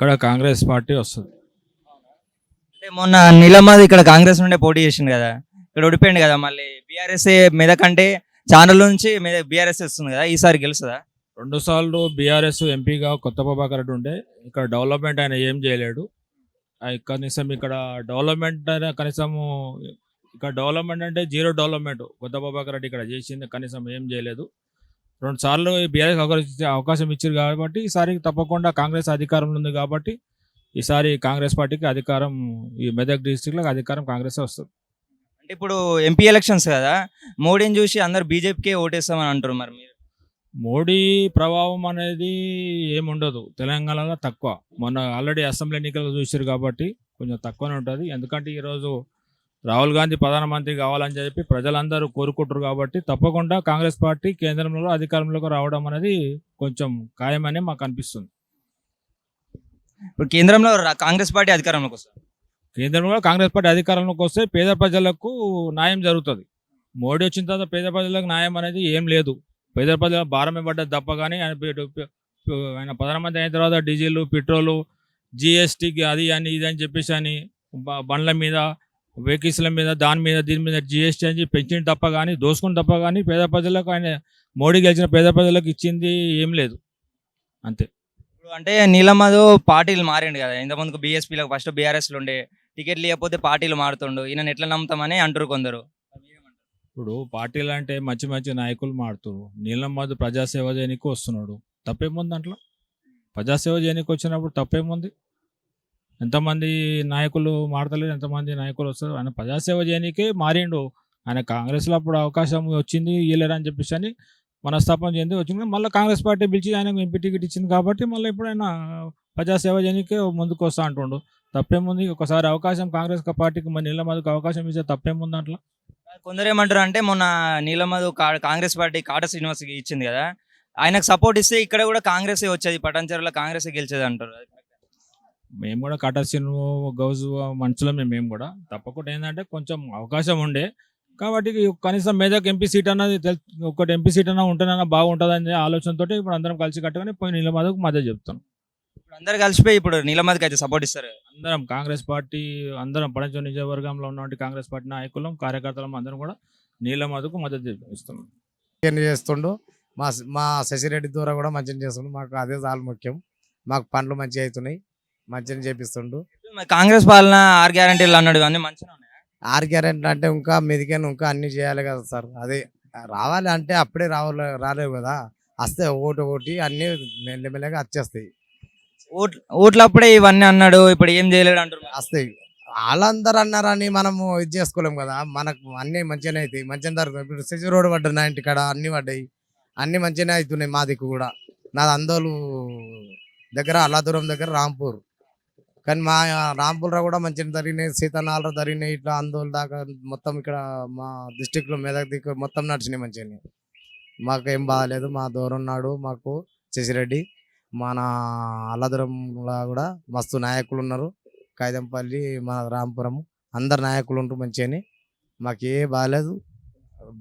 ఇక్కడ కాంగ్రెస్ పార్టీ వస్తుంది. అంటే మొన్న నీలమ్మది ఇక్కడ కాంగ్రెస్ నుండే పోటీ చేసింది కదా, ఇక్కడ ఓడిపోయింది కదా. మళ్ళీ బీఆర్ఎస్ మెదక్ అంటే ఛానల్ నుంచి బీఆర్ఎస్ వస్తుంది కదా, ఈసారి గెలుస్తుందా? 2 సార్లు బీఆర్ఎస్ ఎంపీగా కొత్త ప్రభాకర్ రెడ్డి ఉండే ఇక్కడ డెవలప్మెంట్ ఆయన ఏం చేయలేడు. కనీసం ఇక్కడ డెవలప్మెంట్ అయినా కనీసము ఇక్కడ డెవలప్మెంట్ అంటే జీరో డెవలప్మెంట్ కొత్త ప్రభాకర్ రెడ్డి ఇక్కడ చేసింది కనీసం ఏం చేయలేదు. 2 సార్లు బీఆర్ఎస్ అవకాశం ఇచ్చారు కాబట్టి ఈసారి తప్పకుండా కాంగ్రెస్ అధికారంలో ఉంది కాబట్టి ఈసారి కాంగ్రెస్ పార్టీకి అధికారం, ఈ మెదక్ డిస్టిక్లో అధికారం కాంగ్రెస్ వస్తుంది. అంటే ఇప్పుడు ఎంపీ ఎలక్షన్స్ కదా, మోడీని చూసి అందరు బీజేపీకే ఓటేస్తామని అంటారు. మరి మీరు మోడీ ప్రభావం అనేది ఏముండదు తెలంగాణలో, తక్కువ. మొన్న ఆల్రెడీ అసెంబ్లీ ఎన్నికలు చూసారు కాబట్టి కొంచెం తక్కువనే ఉంటుంది. ఎందుకంటే ఈరోజు రాహుల్ గాంధీ ప్రధానమంత్రి కావాలని చెప్పి ప్రజలందరూ కోరుకుంటారు కాబట్టి తప్పకుండా కాంగ్రెస్ పార్టీ కేంద్రంలో అధికారంలోకి రావడం అనేది కొంచెం ఖాయమని మాకు అనిపిస్తుంది. ఇప్పుడు కేంద్రంలో కాంగ్రెస్ పార్టీ అధికారంలోకి వస్తారు. కేంద్రంలో కాంగ్రెస్ పార్టీ అధికారంలోకి వస్తే పేద ప్రజలకు న్యాయం జరుగుతుంది. మోడీ వచ్చిన తర్వాత పేద ప్రజలకు న్యాయం అనేది ఏం లేదు. పేద ప్రజల భారమే పడ్డది తప్ప కానీ ఆయన ప్రధానమంత్రి అయిన తర్వాత డీజిల్, పెట్రోలు, జిఎస్టీకి అది అని ఇది అని చెప్పేసి అని బండ్ల మీద, వెహికల్స్ల మీద, దాని మీద, దీని మీద జిఎస్టీ అని పెంచింది తప్ప కానీ, దోసుకుని తప్ప కానీ పేద ప్రజలకు ఆయన మోడీ గెలిచిన పేద ప్రజలకు ఇచ్చింది ఏం లేదు. అంతే. ఇప్పుడు అంటే నీలమ్మదో పార్టీలు మారిండు కదా, ఇంతకుముందుకు బీఎస్పీలకు ఫస్ట్ బీఆర్ఎస్లు ఉండే, టికెట్ లేకపోతే పార్టీలు మారుతుండు, ఈయన ఎట్లా నమ్ముతామని అంటారు కొందరు. ఇప్పుడు పార్టీలు అంటే మంచి మంచి నాయకులు మారుతారు. నీలమ్మధు ప్రజాసేవ చేయడానికి వస్తున్నాడు, తప్పేముంది దాంట్లో? ప్రజాసేవ చేయడానికి వచ్చినప్పుడు తప్పేముంది? ఎంతమంది నాయకులు మారతలేరు, ఎంతమంది నాయకులు వస్తారు. ఆయన ప్రజాసేవ చేయడానికే మారిండు. ఆయన కాంగ్రెస్లో అప్పుడు అవకాశం వచ్చింది ఇవ్వలేరని చెప్పేసి అని మనస్తాపం చెంది వచ్చింది. మళ్ళీ కాంగ్రెస్ పార్టీ పిలిచి ఆయనకు ఎంపీ టికెట్ ఇచ్చింది కాబట్టి మళ్ళీ ఇప్పుడు ఆయన ప్రజాసేవ చేయడానికే ముందుకు వస్తా అంటుండు. తప్పేముంది? ఒకసారి అవకాశం కాంగ్రెస్ పార్టీకి మన నీలమ్మధుకు అవకాశం ఇచ్చే తప్పేముంది దాంట్లో? కొందరు ఏమంటారు అంటే మొన్న నీలమ్మధు కాంగ్రెస్ పార్టీ కాట శ్రీనివాస్కి ఇచ్చింది కదా, ఆయనకు సపోర్ట్ ఇస్తే ఇక్కడ కూడా కాంగ్రెస్ వచ్చేది, పటాన్చెరులో కాంగ్రెస్ గెలిచేది అంటారు. మేము కూడా కటాసిన్ గౌజ్ మనుషులమే. మేము కూడా తప్పకుండా ఏంటంటే కొంచెం అవకాశం ఉండే కాబట్టి కనీసం మెదక్ ఎంపీ సీట్ అన్నది ఒకటి ఎంపీ సీట్ అన్నా ఉంటేనన్నా బాగుంటుందనే ఆలోచనతో ఇప్పుడు అందరం కలిసి కట్టుకొని పోయి నీలమ్మధుకు మద్దతు చెప్తాం. ఇప్పుడు అందరు కలిసిపోయి ఇప్పుడు నీలమ్మధుకి అయితే సపోర్ట్ ఇస్తారు. అందరం కాంగ్రెస్ పార్టీ, అందరం పడంచం నియోజకవర్గంలో ఉన్నటువంటి కాంగ్రెస్ పార్టీ నాయకులం, కార్యకర్తలం అందరం కూడా నీలమ్మధుకు మద్దతు ఇస్తున్నాం. చేస్తుండు మా మా శశిరెడ్డి ద్వారా కూడా మంచిగా చేస్తుండు. మాకు అదే చాలా ముఖ్యం. మాకు పనులు మంచిగా అవుతున్నాయి, మంచిగా చేపిస్తుండు. కాంగ్రెస్ పాలన 6 గ్యారెంటీలు అన్నాడు, అన్ని మంచిగా ఉన్నాయి. 6 గ్యారెంటీ అంటే ఇంకా మెదికాను, ఇంకా అన్ని చేయాలి కదా సార్. అదే రావాలి అంటే అప్పుడే రాలేవు కదా, వస్తే ఒకటి అన్ని మెల్లమెల్లగా వచ్చేస్తాయి. ఓట్లు అప్పుడే ఇవన్నీ అన్నాడు, ఇప్పుడు ఏం చేయలేడు అంటారు. వస్తాయి, వాళ్ళందరూ అన్నారని మనము ఇది చేసుకోలేము కదా. మనకు అన్ని మంచిగానే అవుతాయి, మంచిగా జరుగుతాయి. ఇప్పుడు సిసి రోడ్ పడ్డా నా ఇంటికాడ అన్ని పడ్డాయి, అన్ని మంచిగానే అవుతున్నాయి. మా దిక్కు కూడా నాది అందోలు దగ్గర, అల్లాదూరం దగ్గర రాంపూర్, కానీ మా రాంపూర్లో కూడా మంచిగా జరిగినాయి, సీతానాలరా జరిగినాయి, ఇట్లా అందోలు దాకా మొత్తం ఇక్కడ మా డిస్టిక్లో మెదక్ దిక్కు మొత్తం నడిచినాయి మంచిగా. మాకేం బాగాలేదు. మా దూరం ఉన్నాడు మాకు శశిరెడ్డి. మన అల్లాదూరంలో కూడా మస్తు నాయకులు ఉన్నారు, కైదంపల్లి, మన రాంపురం, అందరు నాయకులు ఉంటారు మంచిగా. మాకు ఏ బాగాలేదు.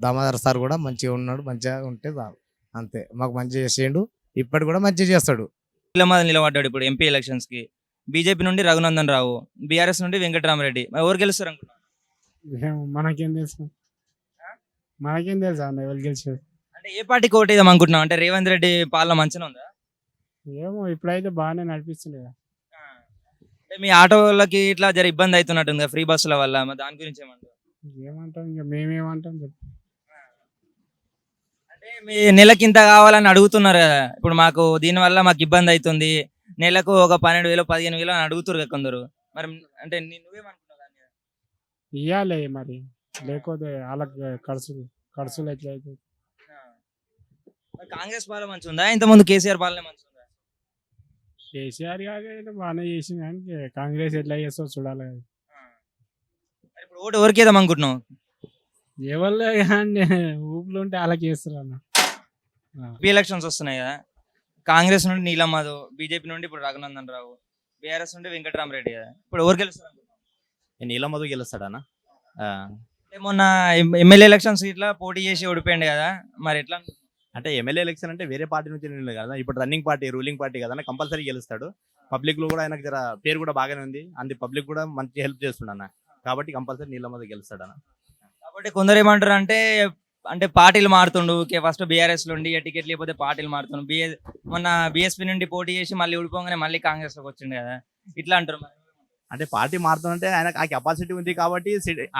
దామోదర్ సార్ కూడా మంచిగా ఉన్నాడు, మంచిగా ఉంటే చాలు అంతే. మాకు మంచిగా చేసేయండు, ఇప్పటి కూడా మంచిగా చేస్తాడు. నీలమ్మధు నిలబడ్డాడు ఇప్పుడు ఎంపీ ఎలక్షన్స్ కి. బీజేపీ నుండి రఘునందన్ రావు, బీఆర్ఎస్ నుండి వెంకటరామరెడ్డి. ఎవరు గెలుస్తారు అనుకుంటున్నారు? మనకేం తెలుసు, మనకేం తెలుసా అన్న ఎవరు గెలిచారు అంటే ఏ పార్టీకి ఓటేద్దాం అనుకుంటున్నాం? అంటే రేవంత్ రెడ్డి పాలన మంచిగా ఉందా? ఏమో ఇప్పుడైతే బాగానే నడిపిస్తుంది కదా. అంటే మీ ఆటో వాళ్ళకి ఇట్లా జర ఇబ్బంది అవుతున్నట్టుంది ఫ్రీ బస్సుల వల్ల, మరి దాని గురించి ఏమంటారు? ఏమంటాం ఇంకా, మేమేమంటాం చెప్పు. అంటే మీ నెలకి ఇంత కావాలని అడుగుతున్నారు కదా, ఇప్పుడు మాకు దీనివల్ల మాకు ఇబ్బంది అవుతుంది, నెలకు ఒక 12,000 15,000 అని అడుగుతారు కదా కొందరు. మరి అంటే నువ్వేమనుకున్నావు దాని మీద? ఇవ్వాలి మరి, లేకపోతే వాళ్ళకి ఖర్చులు ఎట్లా అవుతాయి. మరి కాంగ్రెస్ పాలన మంచిగా ఉందా, ఇంతకుముందు కేసీఆర్ పాలన మంచిగా ఉందా? కేసీఆర్ కాక బాగానే చేసింది, కానీ కాంగ్రెస్ ఎట్లా చేస్తో చూడాలి కదా. మరి ఇప్పుడు ఓటు ఎవరికి వేద్దాం అనుకుంటున్నావు? ఎవరు కానీ ఊపులు ఉంటే వాళ్ళకి చేస్తారు అన్న. ఎంపీ ఎలక్షన్స్ వస్తున్నాయి కదా, కాంగ్రెస్ నుండి నీలమ్మధు, బీజేపీ నుండి ఇప్పుడు రఘునందన్ రావు, బీఆర్ఎస్ నుండి వెంకటరామరెడ్డి కదా, ఇప్పుడు ఎవరు గెలుస్తారు అనుకుంటున్నావు? నీలమ్మధు గెలుస్తాడన్న. మొన్న ఎమ్మెల్యే ఎలక్షన్స్ ఇట్లా పోటీ చేసి ఓడిపోయింది కదా, మరి ఎట్లా? అంటే ఎమ్మెల్యే ఎలక్షన్ అంటే వేరే పార్టీ నుంచి నిలబడలేదు కదా, ఇప్పుడు రన్నింగ్ పార్టీ, రూలింగ్ పార్టీ కదా, కంపల్సరీ గెలుస్తాడు. పబ్లిక్ లో కూడా ఆయనకు జర పేరు కూడా బాగానే ఉంది, అంది పబ్లిక్ కూడా మంచి హెల్ప్ చేస్తుండ అన్న. కాబట్టి కంపల్సరీ నీళ్ళ గెలుస్తాడు అన్న. కాబట్టి కొందరు ఏమంటారు అంటే అంటే పార్టీలు మారుతుండు, ఫస్ట్ బీఆర్ఎస్ లో ఉండి టికెట్ లేకపోతే పార్టీలు మారుతుండు, మొన్న బీఎస్పీ నుండి పోటీ చేసి మళ్ళీ ఊడిపోగానే మళ్ళీ కాంగ్రెస్ లోకి వచ్చిండు కదా, ఇట్లా అంటారు మరి. అంటే పార్టీ మారుతుందంటే ఆయనకు ఆ కెపాసిటీ ఉంది కాబట్టి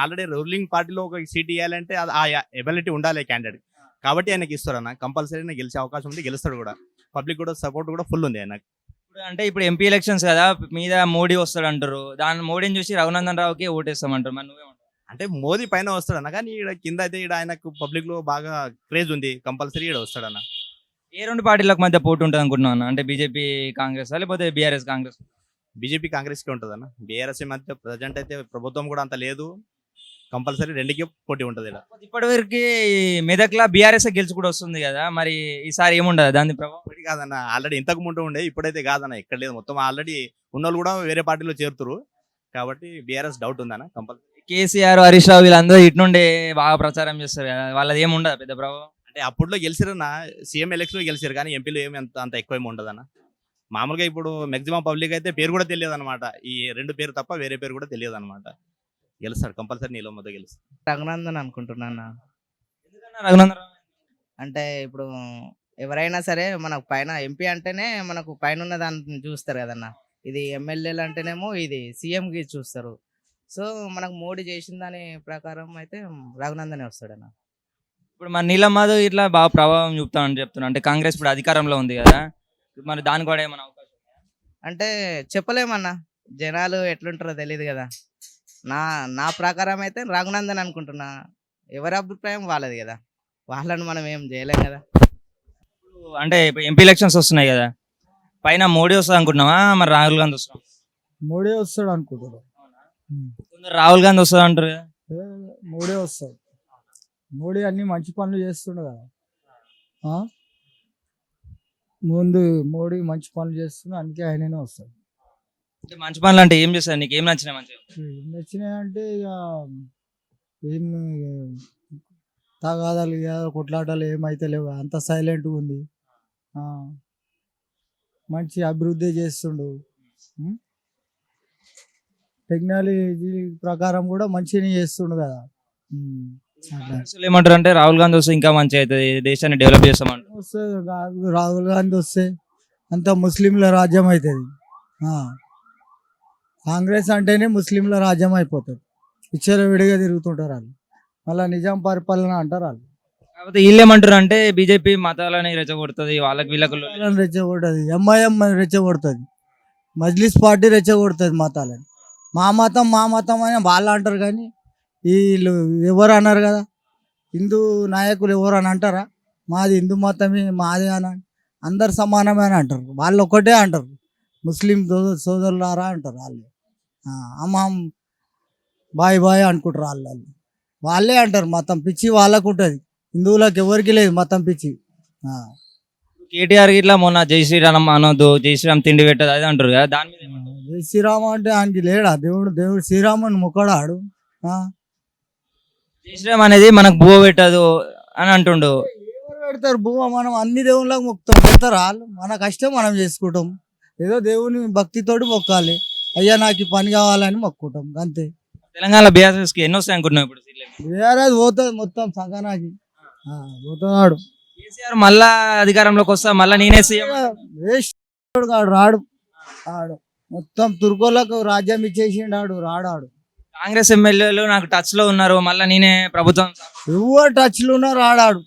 ఆల్రెడీ రూలింగ్ పార్టీలో ఒక సీట్ ఇవ్వాలంటే ఆ ఎబిలిటీ ఉండాలి క్యాండిడేట్. కాబట్టి ఆయనకి ఇస్తారన్న, కంపల్సరీ గెలిచే అవకాశం ఉంది, గెలుస్తాడు కూడా. పబ్లిక్ కూడా సపోర్ట్ కూడా ఫుల్ ఉంది ఆయనకు. ఇప్పుడు ఎంపీ ఎలక్షన్స్ కదా, మీద మోడీ వస్తాడు అంటారు, దాని మోడీని చూసి రఘునందన్ రావుకి ఓటేస్తామంటారు, మరి నువ్వేమంటారు? అంటే మోదీ పైన వస్తాడన్న, కానీ ఈడ కింద అయితే ఈడ ఆయనకు పబ్లిక్ లో బాగా క్రేజ్ ఉంది, కంపల్సరీ ఈడ వస్తాడన్న. ఏ రెండు పార్టీలకు మధ్య పోటీ ఉంటుంది అనుకుంటున్నావు అన్న? అంటే బీజేపీ కాంగ్రెస్ లేకపోతే బీఆర్ఎస్ కాంగ్రెస్? బీజేపీ కాంగ్రెస్ కి ఉంటుంది అన్న. బీఆర్ఎస్ మధ్య ప్రజెంట్ అయితే ప్రభుత్వం కూడా అంత లేదు, కంపల్సరీ రెండుకి పోటీ ఉంటుంది ఈడ. ఇప్పటివరకు మెదక్లా బీఆర్ఎస్ గెలిచి కూడా వస్తుంది కదా, మరి ఈసారి ఏముండదు దాని ప్రభావం? ఇప్పటికి కాదన్న, ఆల్రెడీ ఇంతకు ముందు ఉండే, ఇప్పుడైతే కాదన్న, ఇక్కడ లేదు. మొత్తం ఆల్రెడీ ఉన్నోళ్ళు కూడా వేరే పార్టీలో చేరుతురు, కాబట్టి బీఆర్ఎస్ డౌట్ ఉందన్న కంపల్సరీ. కేసీఆర్, హరీష్ రావు వీళ్ళందరూ ఇటు నుండి బాగా ప్రచారం చేస్తారు కదా, వాళ్ళది ఏముండదు పెద్ద ప్రభావం? అంటే అప్పుడులో గెలిచిరన్న, సీఎం ఎలక్షన్ లో గెలిచారు, కానీ ఎంపీలో ఏమి అంత ఎక్కువ ఏమి ఉండదన్న. మామూలుగా ఇప్పుడు మాక్సిమం పబ్లిక్ అయితే పేరు కూడా తెలియదు అనమాట, ఈ రెండు పేరు తప్ప వేరే పేరు కూడా తెలియదు అనమాట. గెలుస్తాడు కంపల్సరీ, నీలో మొదలు గెలుస్తాడు. రఘునందన్ అనుకుంటున్నాను. ఎందుకన్నా రఘునందన్ రావు? అంటే ఇప్పుడు ఎవరైనా సరే మనకు పైన ఎంపీ అంటేనే మనకు పైన ఉన్న దాన్ని చూస్తారు కదన్న. ఇది ఎమ్మెల్యేలు అంటేనేమో ఇది సీఎంకి చూస్తారు. సో మనకు మోడీ చేసిన దాని ప్రకారం అయితే రఘునందనే వస్తాడన్న. ఇప్పుడు మరి నీలం మాధవ్ ఇట్లా బాగా ప్రభావం చూపుతామని చెప్తున్నా, అంటే కాంగ్రెస్ ఇప్పుడు అధికారంలో ఉంది కదా, మరి దానికి కూడా ఏమైనా అవకాశం ఉందా? అంటే చెప్పలేమన్నా, జనాలు ఎట్లుంటారో తెలియదు కదా. నా ప్రకారం అయితే రఘునందన్ అనుకుంటున్నా. ఎవరి అభిప్రాయం వాళ్ళది కదా, వాళ్ళని మనం ఏం చేయలేం కదా. అంటే ఇప్పుడు ఎంపీ ఎలక్షన్స్ వస్తున్నాయి కదా, పైన మోడీ వస్తుంది అనుకుంటున్నావా, మరి రాహుల్ గాంధీ వస్తున్నాం? మోడీ వస్తాడు అనుకుంటారు. కొందరు రాహుల్ గాంధీ వస్తుంది అంటారు కదా. మోడీ వస్తాడు. మోడీ అన్ని మంచి పనులు చేస్తుండు కదా. ముందు మోడీ మంచి పనులు చేస్తుండు, అందుకే ఆయననే వస్తాడు. అంటే మంచి పనులు అంటే ఏం చేస్తారు, నీకు ఏం నచ్చినాయి మంచిగా? ఏం నచ్చినాయంటే ఇక ఏం తగాదాలు ఇక కొట్లాటలు ఏమైతే లేవు, అంత సైలెంట్గా ఉంది. మంచి అభివృద్ధి చేస్తుండు. టెక్నాలజీ ప్రకారం కూడా మంచిగా చేస్తుండు కదా. అసలు ఏమంటారు అంటే రాహుల్ గాంధీ వస్తే ఇంకా మంచి అవుతుంది, దేశాన్ని డెవలప్ చేస్తామంటారు. వస్తే రాహుల్ గాంధీ వస్తే అంత ముస్లింల రాజ్యం అవుతుంది. కాంగ్రెస్ అంటేనే ముస్లింల రాజ్యం అయిపోతుంది. పిచ్చర్ విడిగా తిరుగుతుంటారు వాళ్ళు, మళ్ళీ నిజాం పరిపాలన అంటారు వాళ్ళు. కాకపోతే వీళ్ళు ఏమంటారు అంటే బీజేపీ మతాలని రెచ్చగొడుతుంది, వాళ్ళకి వీళ్ళకి రెచ్చగొడుతుంది, ఎంఐఎం రెచ్చగొడుతుంది, మజ్లిస్ పార్టీ రెచ్చగొడుతుంది మతాలని. మా మతం అని వాళ్ళు అంటారు, కానీ వీళ్ళు ఎవరు అన్నారు కదా, హిందూ నాయకులు ఎవరు అని అంటారా? మాది హిందూ మతమే, మాది అని అందరు సమానమే అని అంటారు. వాళ్ళు ఒక్కటే అంటారు, ముస్లిం సోదరులారా అంటారు వాళ్ళు. అమ్మాం బాయ్ బాయ్ అనుకుంటారు వాళ్ళు. వాళ్ళే అంటారు, మతం పిచ్చి వాళ్ళకు ఉంటుంది, హిందువులకు ఎవరికి లేదు మతం పిచ్చి. కేటీఆర్ ఇట్లా మొన్న జై శ్రీరామ్ అనొద్దు, జై శ్రీరామ్ తిండి పెట్టదు అది అంటారు కదా, దాని మీద జై శ్రీరామ్ అంటే ఆయనకి లేడా దేవుడు శ్రీరాముని మొక్కడాడు. జై శ్రీరామ్ అనేది మనకు బువ్వ పెట్టదు అని అంటుండు. ఎవరు పెడతారు బువ్వ? మనం అన్ని దేవుళ్ళకి మొక్కుతాం, పెడతారా? మన కష్టం మనం చేసుకుంటాం, ఏదో దేవుని భక్తితోటి మొక్కాలి. అయ్యా నాకు ఈ పని కావాలని మొక్కుంటాం అంతే. తెలంగాణ బీఆర్ఎస్ కి ఎన్ని వస్తాయి అనుకుంటున్నావు ఇప్పుడు సీట్లకి? బీఆర్ఎస్ పోతుంది మొత్తం సగానాకి పోతున్నాడు. కేసీఆర్ మళ్ళా అధికారంలోకి వస్తా, మళ్ళా నేనే సీఎం. రాడు మొత్తం తుర్కోలకు రాజ్యం ఇచ్చేసిండాడు, రాడాడు. కాంగ్రెస్ ఎమ్మెల్యేలు నాకు టచ్ లో ఉన్నారు, మళ్ళా నేనే ప్రభుత్వం. ఎవరు టచ్లు ఉన్నా రాడాడు,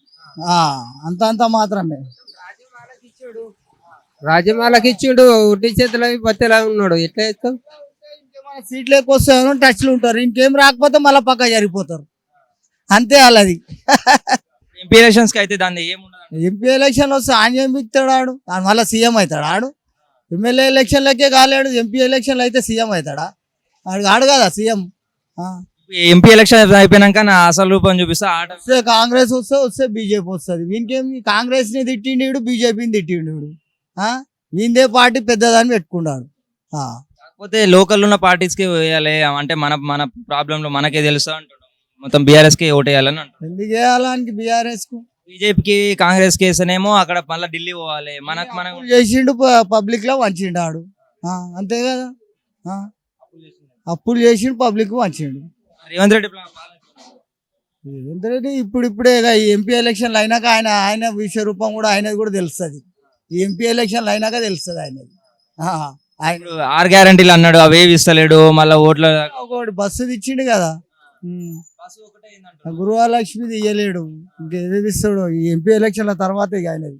అంత మాత్రమే. రాజ్యమాలకి ఇచ్చిండు, ఉట్టి చేతిలో పత్తేలా ఉన్నాడు, ఎట్లా చేస్తాం? సీట్లు ఎక్కువ వస్తాయని టచ్లు ఉంటారు, ఇంకేం రాకపోతే మళ్ళీ పక్క జరిగిపోతారు, అంతే వాళ్ళది. ఎంపీ ఎలక్షన్స్ కి అయితే దాన్ని ఏముండదు. ఎంపీ ఎలక్షన్ వస్తే ఆయన ఏం బిక్తాడు ఆడు, దాని మళ్ళీ సీఎం అవుతాడు ఆడు. ఎమ్మెల్యే ఎలక్షన్లకే కాలేడు, ఎంపీ ఎలక్షన్లు అయితే సీఎం అవుతాడా? ఆడు కదా సీఎం. ఎంపీ ఎలక్షన్ అయిపోయినాక నా అసలు రూపం చూపిస్తా ఆట. వస్తే కాంగ్రెస్ వస్తే బీజేపీ వస్తుంది. వీనికేమి కాంగ్రెస్ ని తిట్టిండు, బీజేపీని తిట్టిండు. వీందే పార్టీ పెద్దదాన్ని పెట్టుకున్నాడు. కాకపోతే లోకల్ ఉన్న పార్టీస్ కి వేయాలి అంటే మన ప్రాబ్లం లో మనకే తెలుసా అంటాడు, మొత్తం బీఆర్ఎస్ కి ఓటేయాలని అంటాడు. ఎందుకు వేయాలానికి బీఆర్ఎస్ కు? బీజేపీకి కాంగ్రెస్ కేసునేమో అక్కడ మళ్ళీ ఢిల్లీ పోవాలి, మనకు చేసిండు, పబ్లిక్ లో వంచిండాడు. అంతే కదా. ఆ, అప్పులు చేసి పబ్లిక్ మంచిండు. రేవంత్ రెడ్డి ఎందుకంటే ఇప్పుడిప్పుడే ఈ ఎంపీ ఎలక్షన్లు అయినాక ఆయన విశ్వరూపం కూడా ఆయనది కూడా తెలుస్తుంది. ఈ ఎంపీ ఎలక్షన్లు అయినాక తెలుస్తుంది ఆయనది. ఆయన ఇప్పుడు 6 గ్యారంటీలు అన్నాడు, అవేవి ఇస్తలేడు, మళ్ళీ ఓట్ల ఒకటి బస్సు ఇచ్చిండు కదా. గృహలక్ష్మిది ఇయ్యలేడు, ఇంకేది ఇస్తాడు ఈ ఎంపీ ఎలక్షన్ల తర్వాత ఇక ఆయనది.